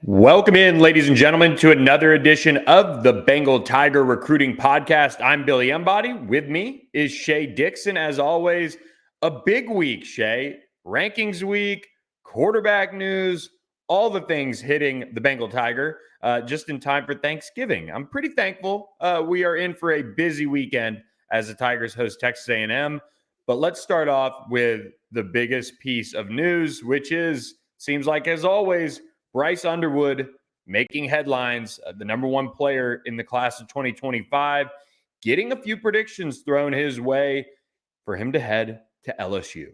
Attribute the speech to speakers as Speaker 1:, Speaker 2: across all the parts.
Speaker 1: Welcome in, ladies and gentlemen, to another edition of the Bengal Tiger Recruiting Podcast. I'm Billy Embody. With me is Shea Dixon. As always, a big week, Shea. Rankings week, quarterback news, all the things hitting the Bengal Tiger just in time for Thanksgiving. I'm pretty thankful we are in for a busy weekend as the Tigers host Texas A&M. But let's start off with the biggest piece of news, which seems like, as always, Bryce Underwood making headlines, the number one player in the class of 2025, getting a few predictions thrown his way for him to head to LSU.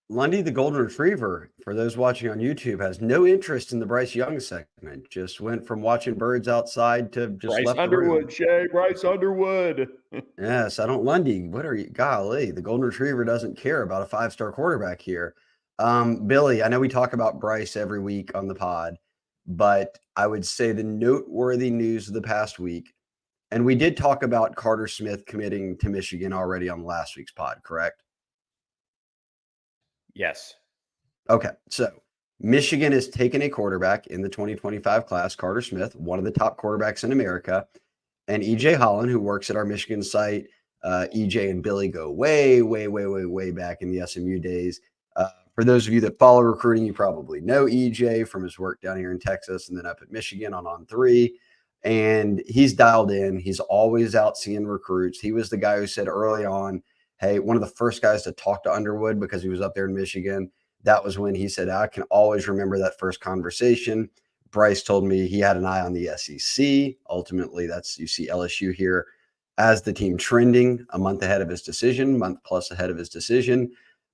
Speaker 2: Lundy, the Golden Retriever, for those watching on YouTube, has no interest in the Bryce Young segment. Just went from watching birds outside to just
Speaker 1: Bryce
Speaker 2: left
Speaker 1: Underwood,
Speaker 2: the room.
Speaker 1: Shea, Bryce Underwood.
Speaker 2: Yes, I don't. Lundy, what are you? Golly, the Golden Retriever doesn't care about a five-star quarterback here. Billy, I know we talk about Bryce every week on the pod, but I would say the noteworthy news of the past week, and we did talk about Carter Smith committing to Michigan already on last week's pod, correct?
Speaker 1: Yes.
Speaker 2: Okay, so Michigan has taken a quarterback in the 2025 class, Carter Smith, one of the top quarterbacks in America, and EJ Holland, who works at our Michigan site. EJ and Billy go way back in the SMU days. For those of you that follow recruiting, you probably know EJ from his work down here in Texas and then up at Michigan on 3. And he's dialed in. He's always out seeing recruits. He was the guy who said early on, hey, one of the first guys to talk to Underwood because he was up there in Michigan. That was when he said, I can always remember that first conversation. Bryce told me he had an eye on the SEC. Ultimately, you see LSU here as the team trending a month ahead of his decision, month plus ahead of his decision.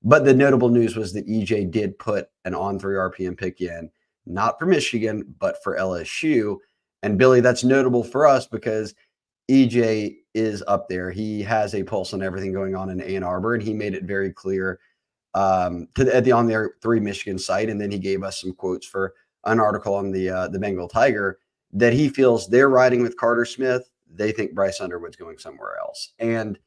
Speaker 2: But the notable news was that EJ did put an on-3 RPM pick in, not for Michigan, but for LSU. And Billy, that's notable for us because EJ is up there. He has a pulse on everything going on in Ann Arbor, and he made it very clear on their 3 Michigan site. And then he gave us some quotes for an article on the Bengal Tiger that he feels they're riding with Carter Smith. They think Bryce Underwood's going somewhere else. And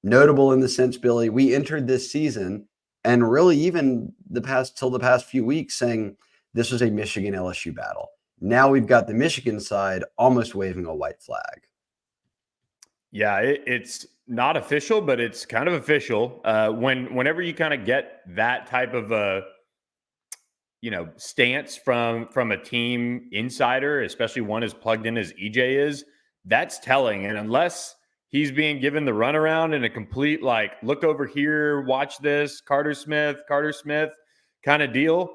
Speaker 2: notable in the sense, Billy, we entered this season and really even the past few weeks saying this was a Michigan LSU battle. Now we've got the Michigan side almost waving a white flag.
Speaker 1: Yeah, it's not official, but it's kind of official. Whenever you kind of get that type of a stance from a team insider, especially one as plugged in as EJ is, that's telling. And unless he's being given the runaround in a complete, like, look over here, watch this, Carter Smith kind of deal,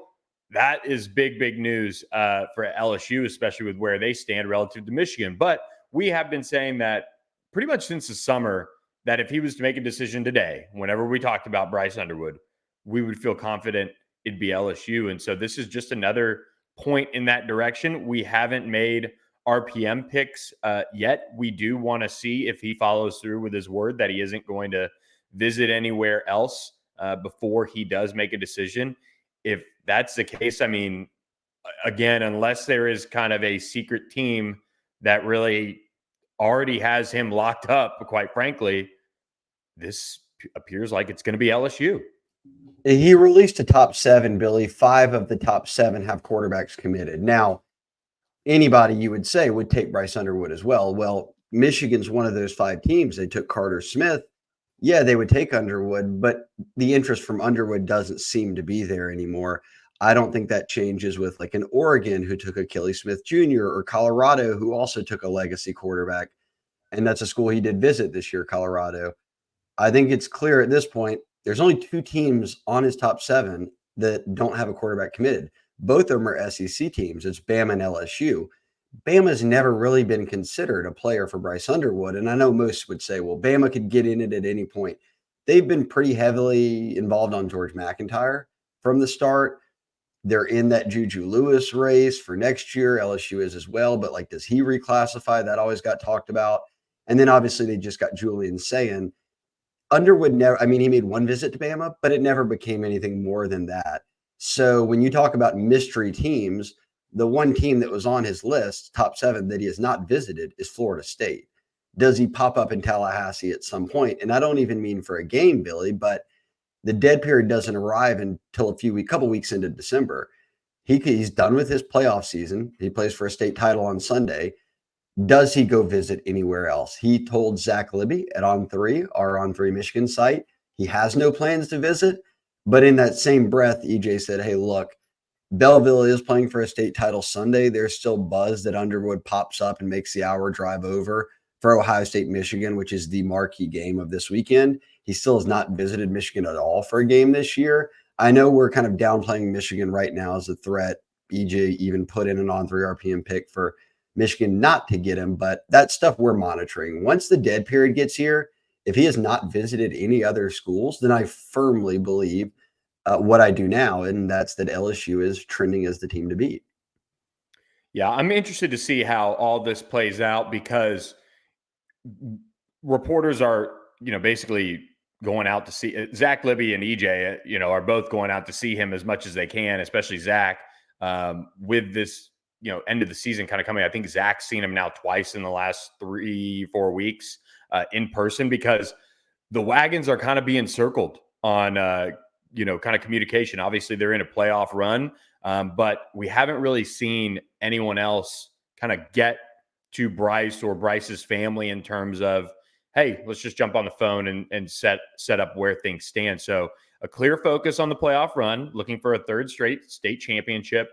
Speaker 1: that is big news for LSU, especially with where they stand relative to Michigan. But we have been saying that pretty much since the summer that if he was to make a decision today, whenever we talked about Bryce Underwood, we would feel confident it'd be LSU. And so this is just another point in that direction. We haven't made RPM picks yet. We do want to see if he follows through with his word that he isn't going to visit anywhere else before he does make a decision. If that's the case, I mean, again, unless there is kind of a secret team that really already has him locked up, quite frankly, this appears like it's going to be LSU.
Speaker 2: He released a top 7, Billy. 5 of the top 7 have quarterbacks committed. Now, anybody you would say would take Bryce Underwood as well. Well, Michigan's one of those 5 teams. They took Carter Smith. Yeah, they would take Underwood, but the interest from Underwood doesn't seem to be there anymore. I don't think that changes with like an Oregon who took Achilles Smith Jr. or Colorado who also took a legacy quarterback. And that's a school he did visit this year, Colorado. I think it's clear at this point, there's only 2 teams on his top 7 that don't have a quarterback committed. Both of them are SEC teams. It's Bama and LSU. Bama's never really been considered a player for Bryce Underwood. And I know most would say, well, Bama could get in it at any point. They've been pretty heavily involved on George MacIntyre from the start. They're in that Juju Lewis race for next year. LSU is as well. But like, does he reclassify? That always got talked about. And then obviously they just got Julian saying Underwood never, I mean, he made one visit to Bama, but it never became anything more than that. So when you talk about mystery teams, the one team that was on his list, top 7, that he has not visited is Florida State. Does he pop up in Tallahassee at some point? And I don't even mean for a game, Billy, but the dead period doesn't arrive until couple weeks into December. He's done with his playoff season. He plays for a state title on Sunday. Does he go visit anywhere else? He told Zach Libby at On3, our On3 Michigan site, he has no plans to visit. But in that same breath, EJ said, hey, look, Belleville is playing for a state title Sunday. There's still buzz that Underwood pops up and makes the hour drive over for Ohio State, Michigan, which is the marquee game of this weekend. He still has not visited Michigan at all for a game this year. I know we're kind of downplaying Michigan right now as a threat. EJ even put in an On3 RPM pick for Michigan not to get him, but that's stuff we're monitoring. Once the dead period gets here, if he has not visited any other schools, then I firmly believe what I do now, and that's that LSU is trending as the team to beat.
Speaker 1: Yeah, I'm interested to see how all this plays out because reporters are, basically going out to see Zach Libby and EJ, are both going out to see him as much as they can, especially Zach, with this, end of the season kind of coming. I think Zach's seen him now twice in the last 3-4 weeks in person because the wagons are kind of being circled on, kind of communication. Obviously, they're in a playoff run, but we haven't really seen anyone else kind of get to Bryce or Bryce's family in terms of, hey, let's just jump on the phone and set up where things stand. So a clear focus on the playoff run, looking for a third straight state championship,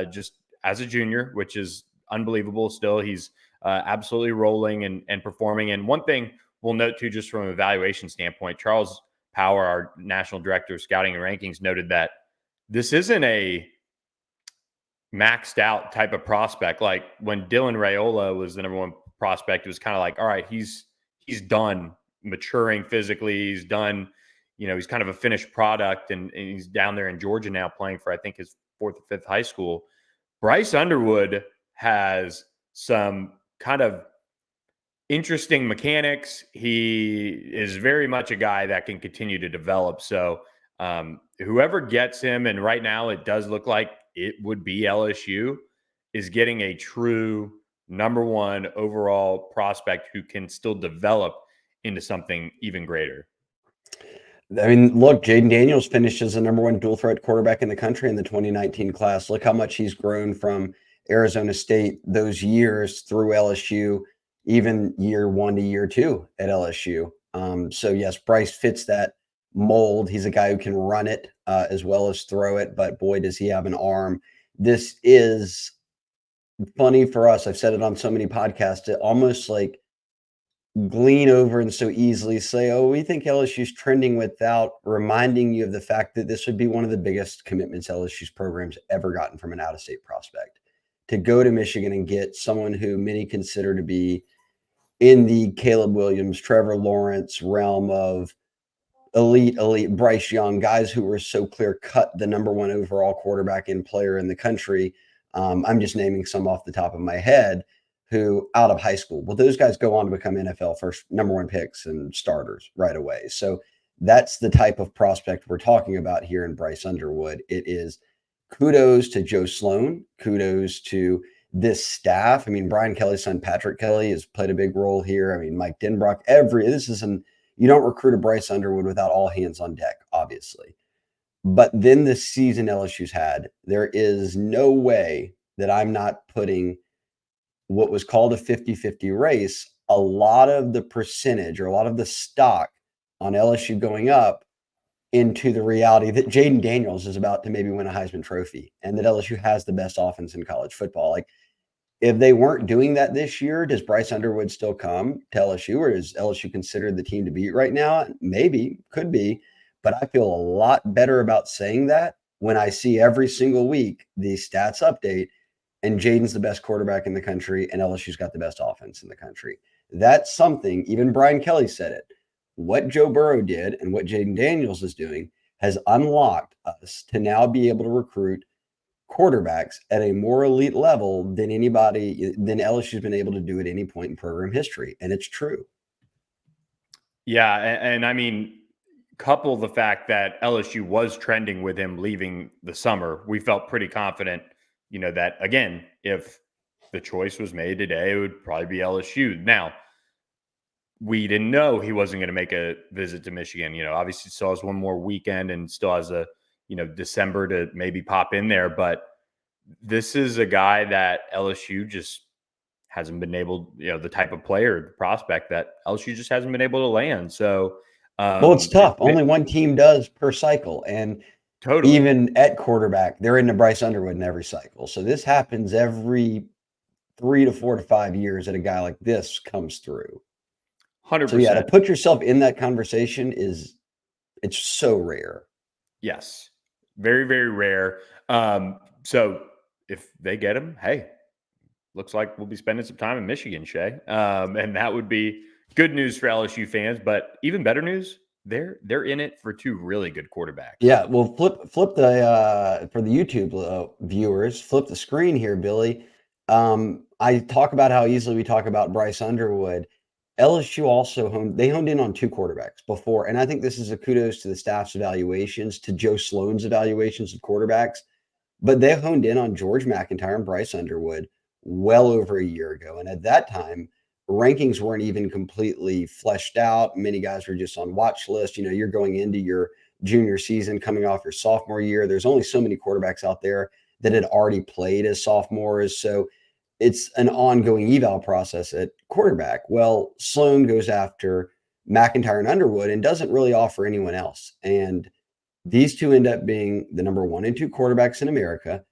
Speaker 1: just as a junior, which is unbelievable. Still, he's absolutely rolling and performing. And one thing we'll note too, just from an evaluation standpoint, Charles Power, our national director of scouting and rankings, noted that this isn't a maxed out type of prospect. Like when Dylan Raiola was the number one prospect, it was kind of like, all right, he's done maturing physically. He's done, he's kind of a finished product, and he's down there in Georgia now playing for, I think, his 4th or 5th high school. Bryce Underwood has some kind of interesting mechanics. He is very much a guy that can continue to develop. So whoever gets him, and right now it does look like it would be LSU, is getting a true number one overall prospect who can still develop into something even greater.
Speaker 2: I mean, look, Jaden Daniels finished as the number one dual threat quarterback in the country in the 2019 class. Look how much he's grown from Arizona State those years through LSU, even year 1 to year 2 at LSU. So yes, Bryce fits that mold. He's a guy who can run it as well as throw it, but boy, does he have an arm. This is funny for us. I've said it on so many podcasts, to almost like glean over and so easily say, oh, we think LSU's trending, without reminding you of the fact that this would be one of the biggest commitments LSU's program's ever gotten from an out-of-state prospect. To go to Michigan and get someone who many consider to be in the Caleb Williams, Trevor Lawrence realm of elite, Bryce Young, guys who were so clear-cut the number one overall quarterback and player in the country. I'm just naming some off the top of my head, who out of high school. Well, those guys go on to become NFL first number one picks and starters right away. So that's the type of prospect we're talking about here in Bryce Underwood. It is kudos to Joe Sloan, kudos to this staff. I mean, Brian Kelly's son, Patrick Kelly, has played a big role here. I mean, Mike Denbrock, you don't recruit a Bryce Underwood without all hands on deck, obviously. But then the season LSU's had, there is no way that I'm not putting what was called a 50-50 race, a lot of the percentage or a lot of the stock on LSU going up into the reality that Jaden Daniels is about to maybe win a Heisman Trophy and that LSU has the best offense in college football. Like, if they weren't doing that this year, does Bryce Underwood still come to LSU, or is LSU considered the team to beat right now? Maybe, could be, but I feel a lot better about saying that when I see every single week the stats update and Jaden's the best quarterback in the country and LSU's got the best offense in the country. That's something, even Brian Kelly said it. What Joe Burrow did and what Jaden Daniels is doing has unlocked us to now be able to recruit quarterbacks at a more elite level than LSU's been able to do at any point in program history. And it's true.
Speaker 1: Yeah. And I mean, couple the fact that LSU was trending with him leaving the summer, we felt pretty confident, that again, if the choice was made today, it would probably be LSU. Now, we didn't know he wasn't going to make a visit to Michigan. Obviously still has one more weekend and still has a, December to maybe pop in there. But this is a guy that LSU just hasn't been able, the type of player, the prospect that LSU just hasn't been able to land. So,
Speaker 2: Well, it's tough.
Speaker 1: it's
Speaker 2: Only one team does per cycle. And
Speaker 1: totally
Speaker 2: even at quarterback, they're into Bryce Underwood in every cycle. So this happens every 3 to 4 to 5 years that a guy like this comes through.
Speaker 1: 100%.
Speaker 2: So yeah, to put yourself in that conversation it's so rare.
Speaker 1: Yes. Very, very rare. So if they get him, hey, looks like we'll be spending some time in Michigan, Shea. And that would be good news for LSU fans. But even better news, they're in it for two really good quarterbacks.
Speaker 2: Yeah, well, flip the for the YouTube viewers, flip the screen here, Billy. I talk about how easily we talk about Bryce Underwood. LSU also honed in on two quarterbacks before, and I think this is a kudos to the staff's evaluations, to Joe Sloan's evaluations of quarterbacks. But they honed in on George MacIntyre and Bryce Underwood well over a year ago. And at that time, rankings weren't even completely fleshed out. Many guys were just on watch list. You're going into your junior season, coming off your sophomore year. There's only so many quarterbacks out there that had already played as sophomores. So it's an ongoing eval process at quarterback. Well, Sloan goes after McIntyre and Underwood and doesn't really offer anyone else. And these two end up being the number 1 and 2 quarterbacks in America.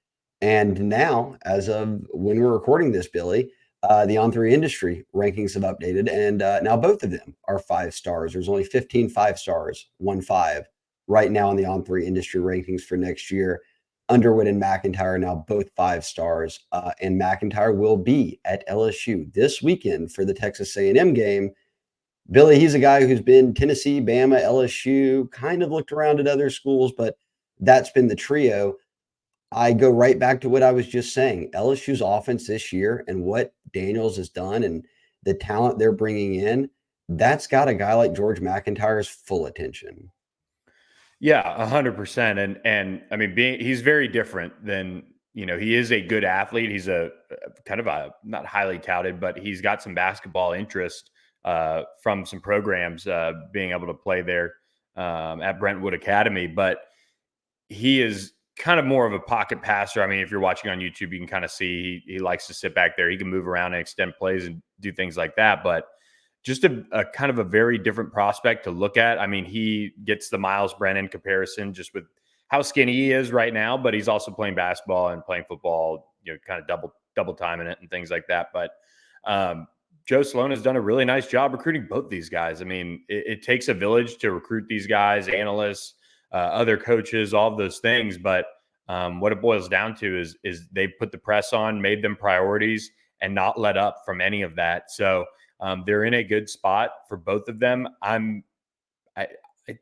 Speaker 2: And now, as of when we're recording this, Billy, the On3 industry rankings have updated, and now both of them are 5 stars. There's only 15 5-stars, 1-5, right now in the On3 industry rankings for next year. Underwood and McIntyre are now both 5 stars, and McIntyre will be at LSU this weekend for the Texas A&M game. Billy, he's a guy who's been Tennessee, Bama, LSU, kind of looked around at other schools, but that's been the trio. I go right back to what I was just saying. LSU's offense this year and what Daniels has done and the talent they're bringing in, that's got a guy like George MacIntyre's full attention.
Speaker 1: Yeah, 100%. And I mean, he's very different than, he is a good athlete. He's a kind of a not highly touted, but he's got some basketball interest from some programs being able to play there at Brentwood Academy. But he is kind of more of a pocket passer. I mean, if you're watching on YouTube, you can kind of see he likes to sit back there. He can move around and extend plays and do things like that. But just a kind of a very different prospect to look at. I mean, he gets the Miles Brennan comparison just with how skinny he is right now, but he's also playing basketball and playing football, kind of double time in it and things like that. But Joe Sloan has done a really nice job recruiting both these guys. I mean, it takes a village to recruit these guys, analysts, other coaches, all of those things. But what it boils down to is they put the press on, made them priorities, and not let up from any of that. So they're in a good spot for both of them. I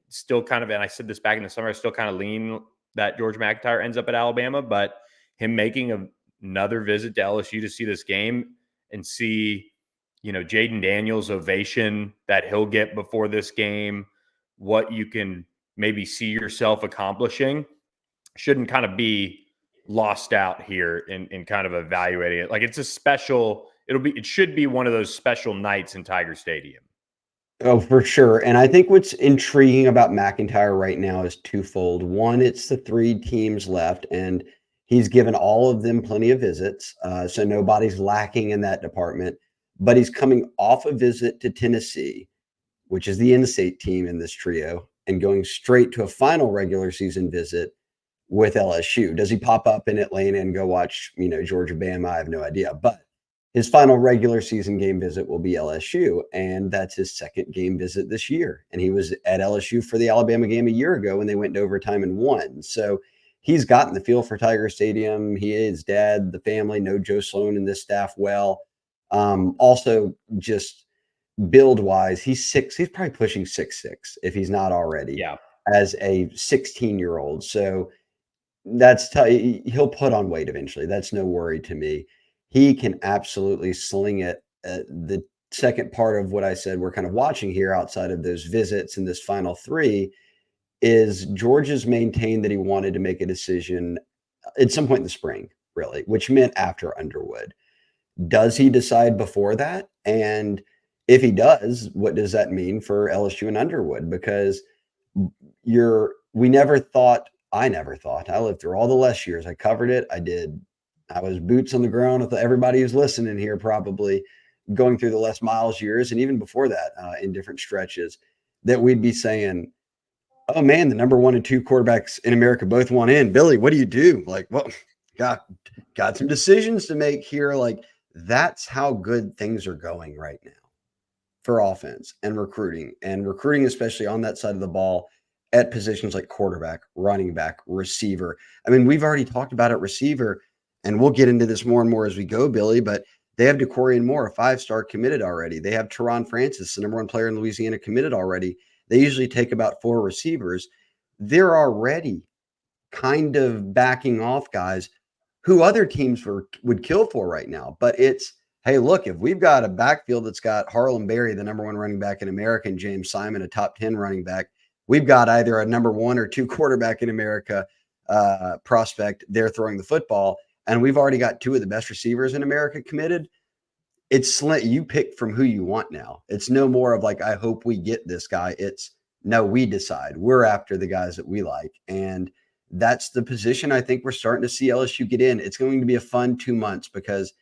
Speaker 1: still kind of, and I said this back in the summer, I still kind of lean that George MacIntyre ends up at Alabama, but him making another visit to LSU to see this game and see, Jaden Daniels' ovation that he'll get before this game, what you can maybe see yourself accomplishing, shouldn't kind of be lost out here in kind of evaluating it. Like, it's a special, it should be one of those special nights in Tiger Stadium.
Speaker 2: Oh, for sure. And I think what's intriguing about McIntyre right now is twofold. One, it's the 3 teams left, and he's given all of them plenty of visits. So nobody's lacking in that department. But he's coming off a visit to Tennessee, which is the in-state team in this trio, and going straight to a final regular season visit with LSU. Does he pop up in Atlanta and go watch, Georgia, Bama? I have no idea. But his final regular season game visit will be LSU, and that's his second game visit this year. And he was at LSU for the Alabama game a year ago when they went to overtime and won. So he's gotten the feel for Tiger Stadium. His dad, the family know Joe Sloan and this staff well. Also, just build-wise, he's probably pushing 6'6" if he's not already.
Speaker 1: Yeah.
Speaker 2: As a 16-year-old. So he'll put on weight eventually. That's no worry to me. He can absolutely sling it. The second part of what I said we're kind of watching here outside of those visits and this final 3 is George has maintained that he wanted to make a decision at some point in the spring, really, which meant after Underwood. Does he decide before that? And if he does, what does that mean for LSU and Underwood? Because I never thought, I lived through all the less years. I covered it. I did I was boots on the ground with everybody who's listening here, probably going through the Les Miles years, and even before that, in different stretches, that we'd be saying, oh man, the number 1 and 2 quarterbacks in America both want in. Billy, what do you do? Like, well, got some decisions to make here. Like, that's how good things are going right now for offense and recruiting, especially on that side of the ball at positions like quarterback, running back, receiver. I mean, we've already talked about it, receiver, and we'll get into this more and more as we go, Billy, but they have DeCorian Moore, a 5-star, committed already. They have Teron Francis, the number 1 player in Louisiana, committed already. They usually take about 4 receivers. They're already kind of backing off guys who other teams would kill for right now. But it's, hey, look, if we've got a backfield that's got Harlan Berry, the number 1 running back in America, and James Simon, a top 10 running back, we've got either a number 1 or 2 quarterback in America prospect there throwing the football, and we've already got 2 of the best receivers in America committed. It's you pick from who you want now. It's no more of like, I hope we get this guy. It's no, we decide. We're after the guys that we like. And that's the position I think we're starting to see LSU get in. It's going to be a fun 2 months, because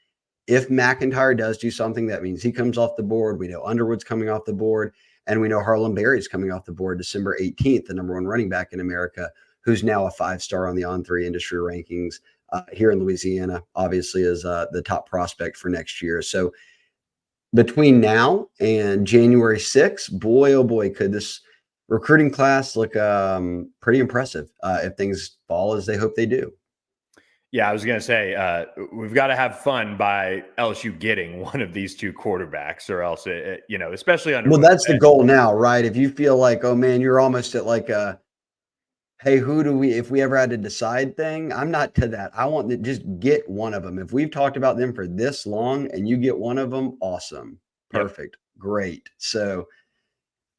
Speaker 2: if McIntyre does do something, that means he comes off the board. We know Underwood's coming off the board, and we know Harlan Berry's coming off the board December 18th, the number 1 running back in America, who's now a 5-star on the On3 industry rankings here in Louisiana, obviously is the top prospect for next year. So between now and January 6th, boy, oh boy, could this recruiting class look pretty impressive if things fall as they hope they do.
Speaker 1: Yeah, I was going to say, we've got to have fun by LSU getting one of these 2 quarterbacks, or else, especially under.
Speaker 2: Well, that's the goal now, right? If you feel like, oh man, you're almost at like a, hey, who do we, if we ever had to decide thing, I'm not to that. I want to just get one of them. If we've talked about them for this long and you get one of them, awesome. Perfect. Yep. Great. So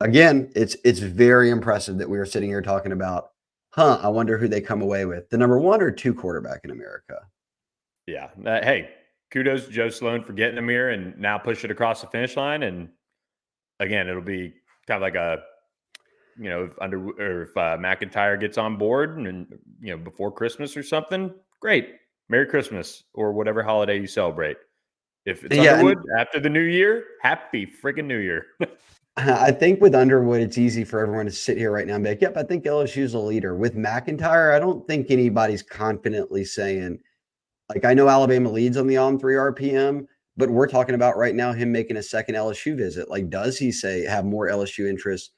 Speaker 2: again, it's very impressive that we are sitting here talking about, I wonder who they come away with. The number 1 or 2 quarterback in America.
Speaker 1: Yeah. Hey, kudos to Joe Sloan for getting them here and now push it across the finish line. And again, it'll be kind of like a, if McIntyre gets on board and, before Christmas or something, great. Merry Christmas, or whatever holiday you celebrate. If it's Underwood after the new year, happy freaking New Year.
Speaker 2: I think with Underwood, it's easy for everyone to sit here right now and be like, yep, I think LSU's a leader. With McIntyre, I don't think anybody's confidently saying, like, I know Alabama leads on the On3 RPM, but we're talking about right now him making a second LSU visit. Like, does he have more LSU interest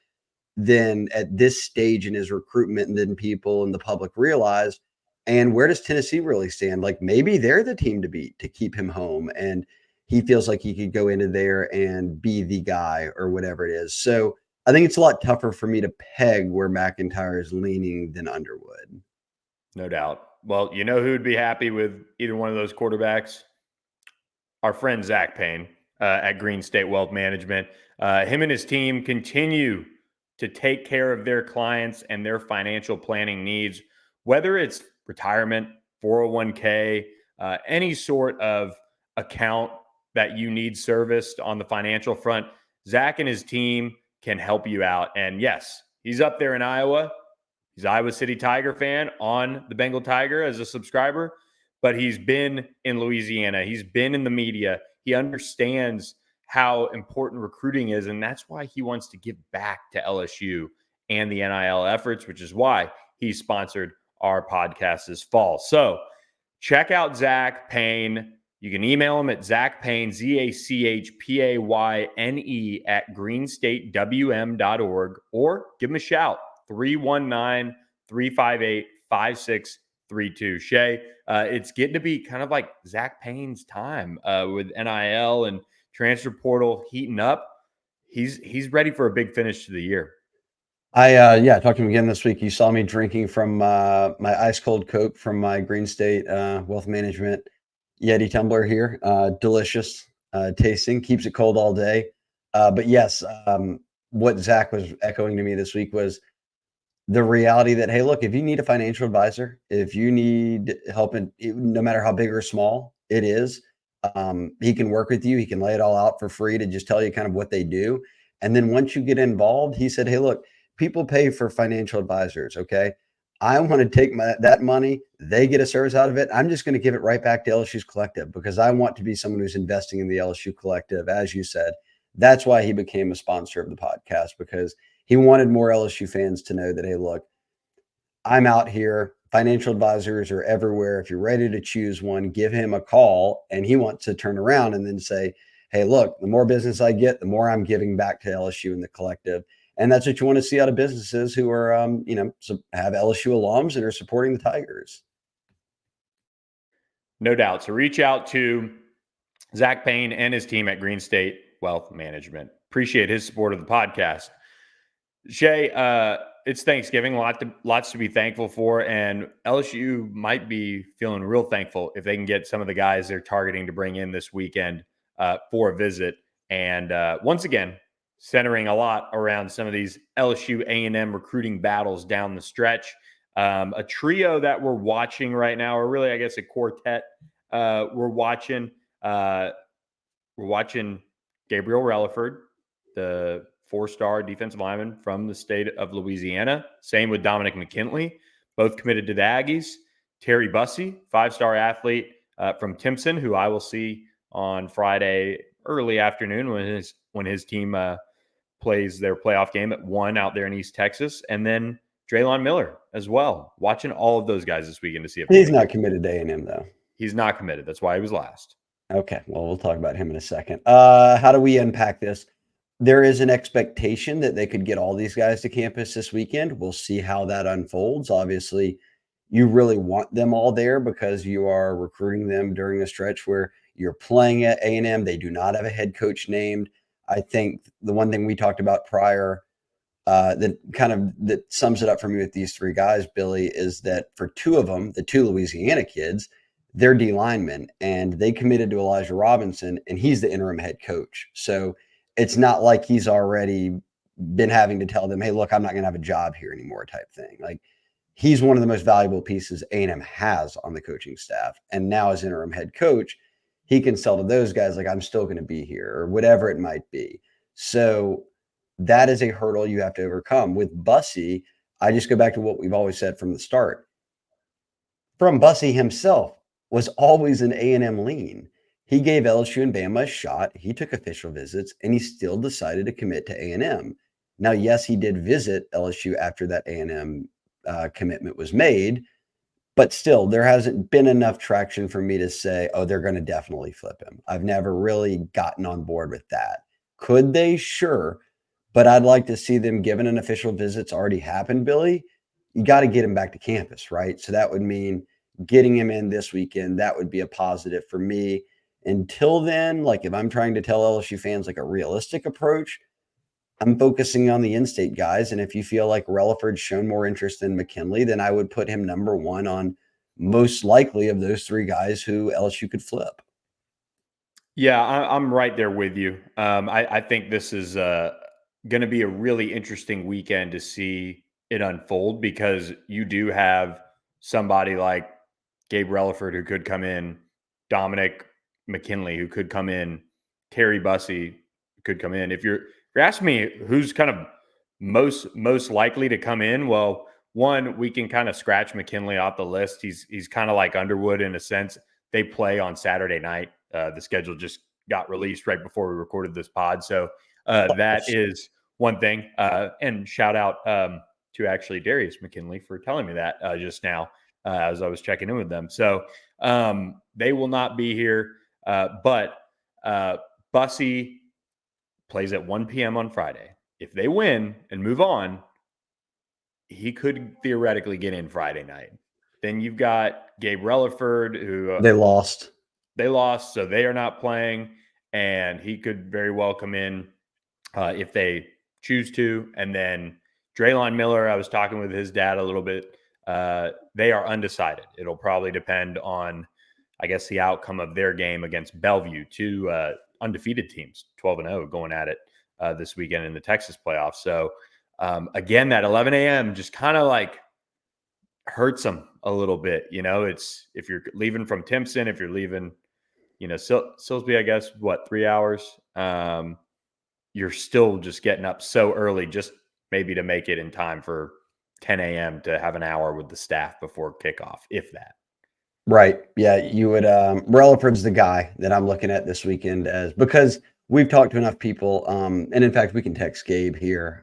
Speaker 2: than at this stage in his recruitment than people in the public realize? And where does Tennessee really stand? Like, maybe they're the team to beat to keep him home, and he feels like he could go into there and be the guy or whatever it is. So I think it's a lot tougher for me to peg where McIntyre is leaning than Underwood.
Speaker 1: No doubt. Well, you know who would be happy with either one of those quarterbacks? Our friend Zach Payne at Green State Wealth Management. Him and his team continue to take care of their clients and their financial planning needs, whether it's retirement, 401k, any sort of account that you need serviced on the financial front. Zach and his team can help you out. And yes, he's up there in Iowa. He's an Iowa City Tiger fan on the Bengal Tiger as a subscriber, but he's been in Louisiana. He's been in the media. He understands how important recruiting is, and that's why he wants to give back to LSU and the NIL efforts, which is why he sponsored our podcast this fall. So check out Zach Payne. You can email him at ZachPayne, ZachPayne at greenstatewm.org, or give him a shout, 319-358-5632. Shea, it's getting to be kind of like Zach Payne's time with NIL and transfer portal heating up. He's ready for a big finish to the year.
Speaker 2: I talked to him again this week. You saw me drinking from my ice cold Coke from my Green State Wealth Management Yeti tumbler here. Delicious tasting, keeps it cold all day. But yes, what Zach was echoing to me this week was the reality that, hey, look, if you need a financial advisor, if you need help, no matter how big or small it is, he can work with you. He can lay it all out for free to just tell you kind of what they do. And then once you get involved, he said, hey, look, people pay for financial advisors. Okay. I want to take that money. They get a service out of it. I'm just going to give it right back to LSU's collective because I want to be someone who's investing in the LSU collective. As you said, that's why he became a sponsor of the podcast, because he wanted more LSU fans to know that, hey, look, I'm out here. Financial advisors are everywhere. If you're ready to choose one, give him a call. And he wants to turn around and then say, hey, look, the more business I get, the more I'm giving back to LSU and the collective. And that's what you want to see out of businesses who are, have LSU alums and are supporting the Tigers.
Speaker 1: No doubt. So reach out to Zach Payne and his team at Green State Wealth Management. Appreciate his support of the podcast. Shea, it's Thanksgiving, lots to be thankful for, and LSU might be feeling real thankful if they can get some of the guys they're targeting to bring in this weekend for a visit. And once again, centering a lot around some of these LSU A&M recruiting battles down the stretch. A trio that we're watching right now, or really, I guess, a quartet. We're watching Gabriel Relaford, the 4-star defensive lineman from the state of Louisiana. Same with Dominic McKinley, both committed to the Aggies. Terry Bussey, 5-star athlete from Timpson, who I will see on Friday early afternoon when his team plays their playoff game at 1 out there in East Texas. And then Draylon Miller as well. Watching all of those guys this weekend to see if
Speaker 2: he's not committed to A&M, though.
Speaker 1: He's not committed. That's why he was last.
Speaker 2: Okay, well, we'll talk about him in a second. How do we unpack this? There is an expectation that they could get all these guys to campus this weekend. We'll see how that unfolds. Obviously, you really want them all there because you are recruiting them during a stretch where you're playing at A&M. They do not have a head coach named. I think the one thing we talked about prior that sums it up for me with these three guys, Billy, is that for two of them, the two Louisiana kids, they're D linemen, and they committed to Elijah Robinson, and he's the interim head coach. So it's not like he's already been having to tell them, hey, look, I'm not going to have a job here anymore type thing. Like, he's one of the most valuable pieces A&M has on the coaching staff. And now as interim head coach, he can sell to those guys like, I'm still going to be here or whatever it might be. So that is a hurdle you have to overcome. With Bussey, I just go back to what we've always said from the start. From Bussey himself was always an A&M lean. He gave LSU and Bama a shot. He took official visits, and he still decided to commit to A&M. Now, yes, he did visit LSU after that A&M commitment was made, but still, there hasn't been enough traction for me to say, oh, they're going to definitely flip him. I've never really gotten on board with that. Could they? Sure. But I'd like to see them, given an official visit's already happened, Billy, you got to get him back to campus, right? So that would mean getting him in this weekend. That would be a positive for me. Until then, like if I'm trying to tell LSU fans like a realistic approach, I'm focusing on the in-state guys. And if you feel like Relaford's shown more interest than McKinley, then I would put him number one on most likely of those three guys who LSU could flip.
Speaker 1: Yeah, I'm right there with you. I think this is going to be a really interesting weekend to see it unfold because you do have somebody like Gabe Relaford who could come in, Dominic McKinley who could come in, Terry Bussey could come in. If you're asking me who's kind of most likely to come in, well, one, we can kind of scratch McKinley off the list. He's kind of like Underwood in a sense. They play on Saturday night. The schedule just got released right before we recorded this pod. So that is one thing. And shout out to actually Darius McKinley for telling me that just now as I was checking in with them. So they will not be here. But Bussey plays at 1 p.m. on Friday. If they win and move on, he could theoretically get in Friday night. Then you've got Gabe Relaford, who
Speaker 2: they lost,
Speaker 1: so they are not playing, and he could very well come in if they choose to. And then Draylon Miller, I was talking with his dad a little bit. They are undecided. It'll probably depend on, I guess, the outcome of their game against Bellevue, two undefeated teams, 12-0, going at it this weekend in the Texas playoffs. So again, that 11 a.m. just kind of like hurts them a little bit. You know, it's if you're leaving from Timpson, if you're leaving, you know, Silsbee, I guess, 3 hours? You're still just getting up so early, just maybe to make it in time for 10 a.m. to have an hour with the staff before kickoff, if that.
Speaker 2: Right. Yeah. You would, Relaford's the guy that I'm looking at this weekend because we've talked to enough people. And in fact, we can text Gabe here.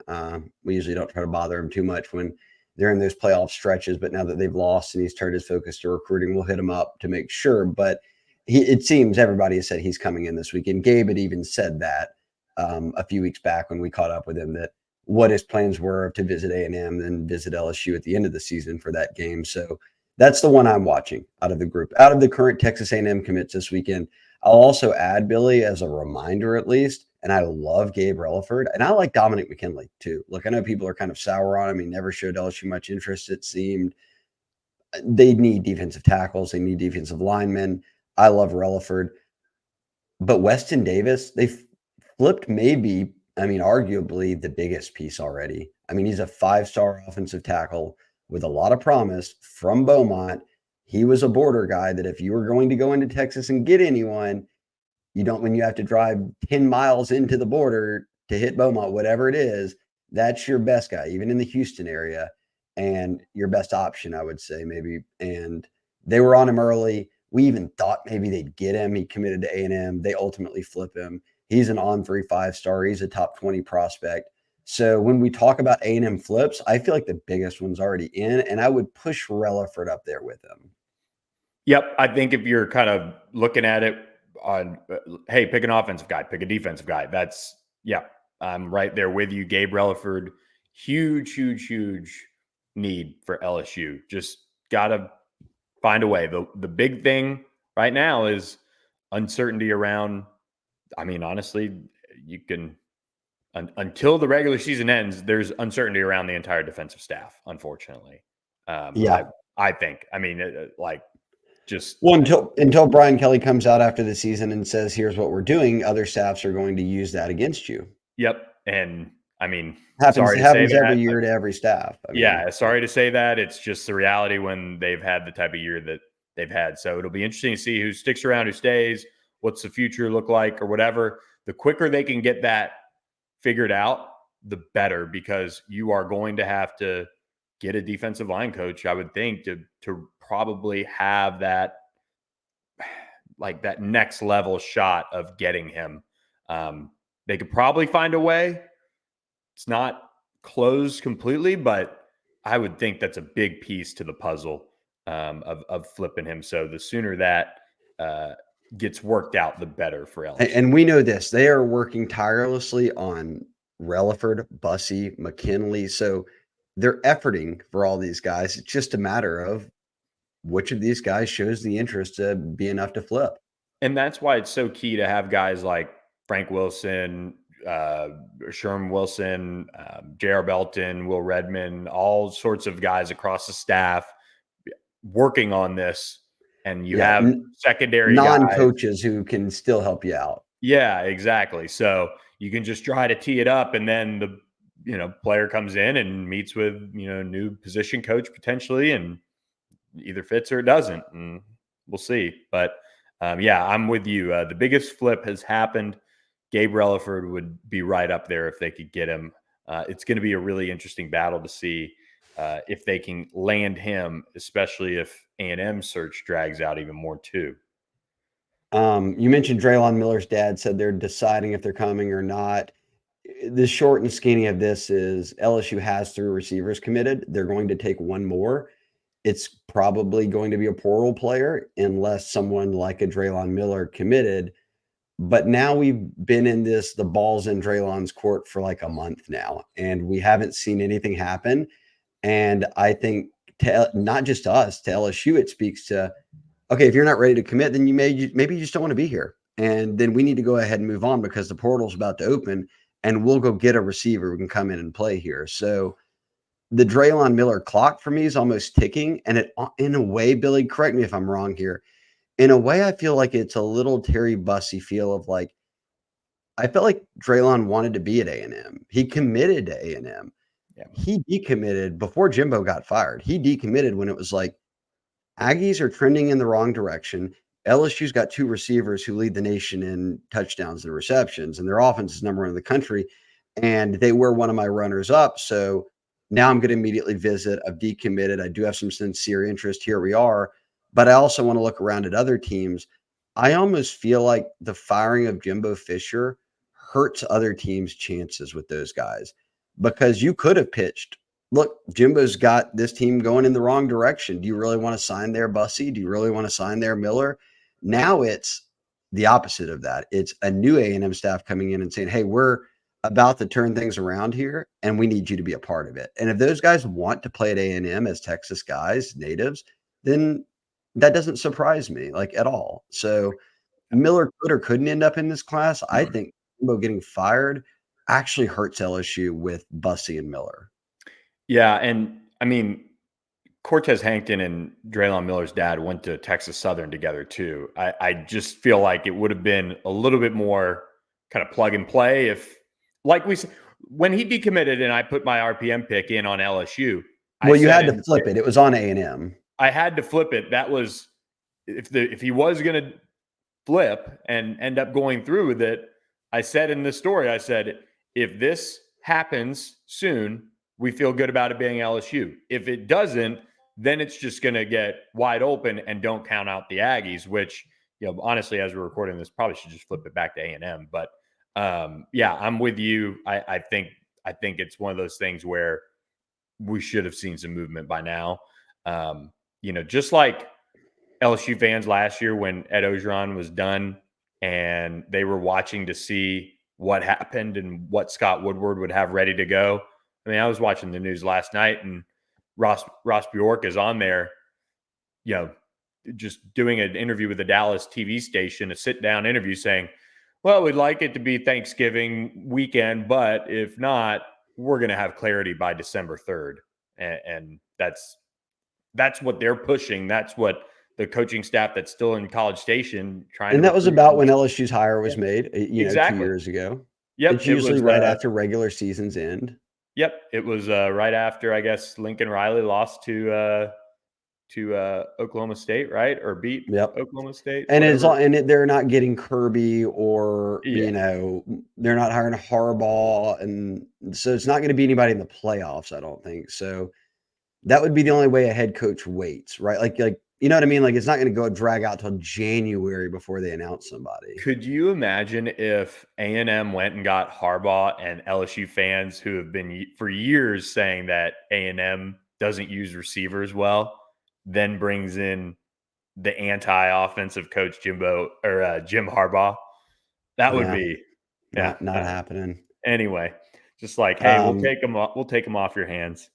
Speaker 2: We usually don't try to bother him too much when they're in those playoff stretches, but now that they've lost and he's turned his focus to recruiting, we'll hit him up to make sure. But it seems everybody has said he's coming in this weekend. Gabe had even said that a few weeks back when we caught up with him, that what his plans were to visit A&M and visit LSU at the end of the season for that game. So that's the one I'm watching out of the group. Out of the current Texas A&M commits this weekend, I'll also add Billy as a reminder at least, and I love Gabe Relaford, and I like Dominic McKinley too. Look, I know people are kind of sour on him. He never showed LSU much interest, it seemed. They need defensive tackles. They need defensive linemen. I love Relaford. But Weston Davis, they flipped maybe, arguably the biggest piece already. He's a 5-star offensive tackle with a lot of promise from Beaumont. He was a border guy that if you were going to go into Texas and get anyone, when you have to drive 10 miles into the border to hit Beaumont, whatever it is, that's your best guy, even in the Houston area, and your best option, I would say, maybe. And they were on him early. We even thought maybe they'd get him. He committed to A&M. They ultimately flip him. He's an On3 5-star. He's a top 20 prospect. So when we talk about A&M flips, I feel like the biggest one's already in, and I would push Relaford up there with him.
Speaker 1: Yep. I think if you're kind of looking at it on, hey, pick an offensive guy, pick a defensive guy. I'm right there with you. Gabe Relaford, huge need for LSU. Just got to find a way. The big thing right now is uncertainty around, honestly, you can, until the regular season ends, there's uncertainty around the entire defensive staff, unfortunately. I think,
Speaker 2: until Brian Kelly comes out after the season and says, here's what we're doing, other staffs are going to use that against you.
Speaker 1: Yep. And
Speaker 2: happens every year to every staff.
Speaker 1: Sorry to say that. It's just the reality when they've had the type of year that they've had. So it'll be interesting to see who sticks around, who stays, what's the future look like or whatever. The quicker they can get that figured out, the better, because you are going to have to get a defensive line coach, I would think, to probably have that, like that next level shot of getting him. They could probably find a way. It's not closed completely, but I would think that's a big piece to the puzzle of flipping him. So the sooner that gets worked out, the better for LSU.
Speaker 2: And we know this. They are working tirelessly on Relaford, Bussey, McKinley. So they're efforting for all these guys. It's just a matter of which of these guys shows the interest to be enough to flip.
Speaker 1: And that's why it's so key to have guys like Frank Wilson, Sherm Wilson, J.R. Belton, Will Redmond, all sorts of guys across the staff working on this. And you have secondary
Speaker 2: non-coaches who can still help you out.
Speaker 1: Yeah, exactly. So you can just try to tee it up, and then the player comes in and meets with new position coach potentially, and either fits or it doesn't, and we'll see. But I'm with you. The biggest flip has happened. Gabe Relaford would be right up there if they could get him. It's going to be a really interesting battle to see if they can land him, especially if A&M search drags out even more too.
Speaker 2: You mentioned Draylon Miller's dad said they're deciding if they're coming or not. The short and skinny of this is LSU has 3 receivers committed. They're going to take one more. It's probably going to be a portal player unless someone like a Draylon Miller committed. But now we've been in the ball's in Draylon's court for like a month now, and we haven't seen anything happen. And I think not just to us, to LSU, it speaks to, okay, if you're not ready to commit, then maybe you just don't want to be here. And then we need to go ahead and move on because the portal's about to open and we'll go get a receiver who can come in and play here. So the Draylon Miller clock for me is almost ticking. And in a way, Billy, correct me if I'm wrong here. In a way, I feel like it's a little Terry Bussey feel of like, I felt like Draylon wanted to be at A&M. He committed to A&M. Yeah. He decommitted before Jimbo got fired. He decommitted when it was like, Aggies are trending in the wrong direction. LSU's got 2 receivers who lead the nation in touchdowns and receptions, and their offense is number 1 in the country. And they were one of my runners up. So Now I'm going to immediately visit. I've decommitted. I do have some sincere interest. Here we are. But I also want to look around at other teams. I almost feel like the firing of Jimbo Fisher hurts other teams' chances with those guys, because you could have pitched, look, Jimbo's got this team going in the wrong direction. Do you really want to sign their Bussey? Do you really want to sign their Miller? Now it's the opposite of that. It's a new A&M staff coming in and saying, hey, we're about to turn things around here, and we need you to be a part of it. And if those guys want to play at A&M as Texas guys, natives, then that doesn't surprise me like at all. So Miller could or couldn't end up in this class. I think Jimbo getting fired actually hurts LSU with Bussey and Miller.
Speaker 1: Yeah, and I mean, Cortez Hankton and Draylon Miller's dad went to Texas Southern together too. I just feel like it would have been a little bit more kind of plug and play if, like we said, when he decommitted and I put my RPM pick in on LSU.
Speaker 2: Well, you had to flip it. It was on A&M.
Speaker 1: I had to flip it. That was if he was going to flip and end up going through with it. I said in this story, I said, if this happens soon, we feel good about it being LSU. If it doesn't, then it's just going to get wide open, and don't count out the Aggies, which, honestly, as we're recording this, probably should just flip it back to A&M. But yeah, I'm with you. I think it's one of those things where we should have seen some movement by now. Just like LSU fans last year when Ed Ogeron was done and they were watching to see what happened and what Scott Woodward would have ready to go. I mean, I was watching the news last night, and Ross Bjork is on there, just doing an interview with the Dallas TV station, a sit-down interview saying, well, we'd like it to be Thanksgiving weekend, but if not, we're going to have clarity by December 3rd. And that's what they're pushing. That's what the coaching staff that's still in College Station trying.
Speaker 2: And that was about when LSU's hire was made,
Speaker 1: exactly.
Speaker 2: 2 years ago.
Speaker 1: Yep.
Speaker 2: It's usually right after regular season's end.
Speaker 1: Yep. It was right after, I guess, Lincoln Riley lost to Oklahoma State, right? Or beat Oklahoma State.
Speaker 2: And they're not getting Kirby, or, they're not hiring Harbaugh. And so it's not going to be anybody in the playoffs, I don't think. So that would be the only way a head coach waits, right? Like, you know what I mean? Like, it's not going to go drag out till January before they announce somebody.
Speaker 1: Could you imagine if A&M went and got Harbaugh, and LSU fans who have been for years saying that A&M doesn't use receivers well, then brings in the anti-offensive coach Jim Harbaugh? That would be
Speaker 2: not happening.
Speaker 1: Anyway, just like, hey, we'll take them off your hands.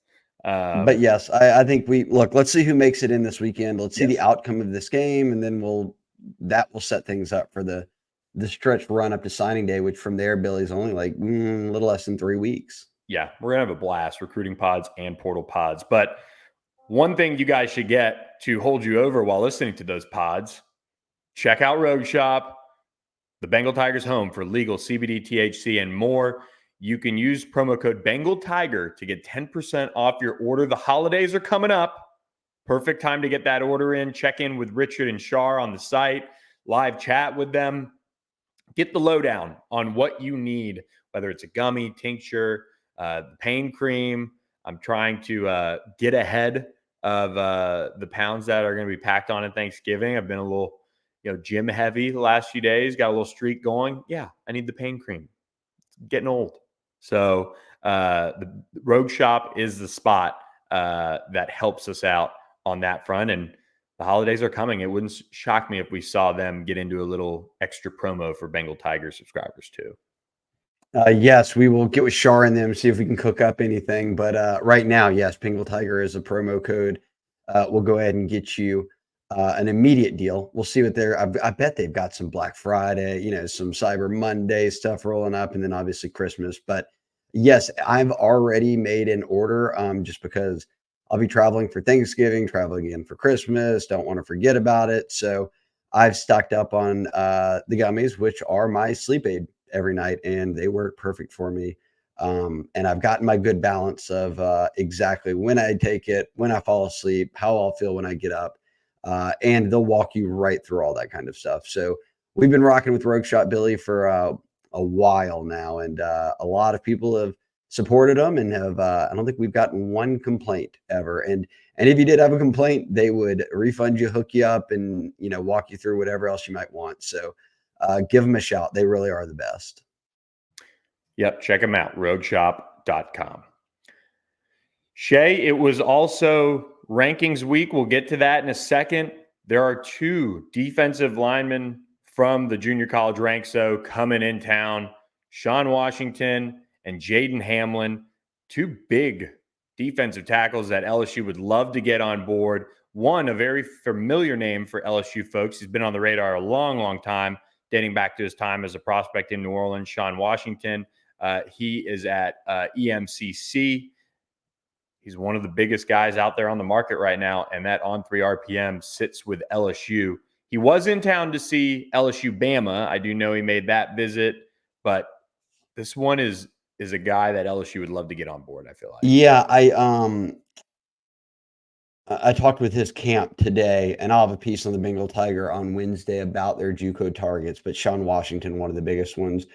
Speaker 2: But yes, I think let's see who makes it in this weekend. Let's see the outcome of this game, and then that will set things up for the stretch run up to signing day, which from there, Billy's only like a little less than 3 weeks.
Speaker 1: Yeah, we're going to have a blast, recruiting pods and portal pods. But one thing you guys should get to hold you over while listening to those pods, check out Rogue Shop, the Bengal Tigers home for legal CBD, THC, and more. You can use promo code Bengal Tiger to get 10% off your order. The holidays are coming up. Perfect time to get that order in. Check in with Richard and Shar on the site. Live chat with them. Get the lowdown on what you need, whether it's a gummy, tincture, the pain cream. I'm trying to get ahead of the pounds that are going to be packed on at Thanksgiving. I've been a little, gym heavy the last few days. Got a little streak going. Yeah, I need the pain cream. It's getting old. So the Rogue Shop is the spot that helps us out on that front. And the holidays are coming. It wouldn't shock me if we saw them get into a little extra promo for Bengal Tiger subscribers too.
Speaker 2: Yes, we will get with Shar and them, see if we can cook up anything. But right now, yes, Bengal Tiger is a promo code. We'll go ahead and get you an immediate deal. We'll see what I bet they've got some Black Friday, some Cyber Monday stuff rolling up, and then obviously Christmas. But yes, I've already made an order just because I'll be traveling for Thanksgiving, traveling again for Christmas. Don't want to forget about it. So I've stocked up on the gummies, which are my sleep aid every night, and they work perfect for me. And I've gotten my good balance of exactly when I take it, when I fall asleep, how I'll feel when I get up. And they'll walk you right through all that kind of stuff. So we've been rocking with Rogue Shot Billy for a while now, and a lot of people have supported them and have, I don't think we've gotten one complaint ever. And if you did have a complaint, they would refund you, hook you up, and, walk you through whatever else you might want. So give them a shout. They really are the best.
Speaker 1: Yep. Check them out. roadshop.com. Shea, it was also rankings week. We'll get to that in a second. There are 2 defensive linemen from the junior college ranks, though, coming in town. Sean Washington and Jaden Hamlin, 2 big defensive tackles that LSU would love to get on board. One, a very familiar name for LSU folks. He's been on the radar a long, long time, dating back to his time as a prospect in New Orleans. Sean Washington, he is at EMCC. He's one of the biggest guys out there on the market right now, and that on 3 RPM sits with LSU. He was in town to see LSU Bama. I do know he made that visit, but this one is a guy that LSU would love to get on board, I feel like.
Speaker 2: Yeah, I talked with his camp today, and I'll have a piece on the Bengal Tiger on Wednesday about their JUCO targets, but Sean Washington, one of the biggest ones.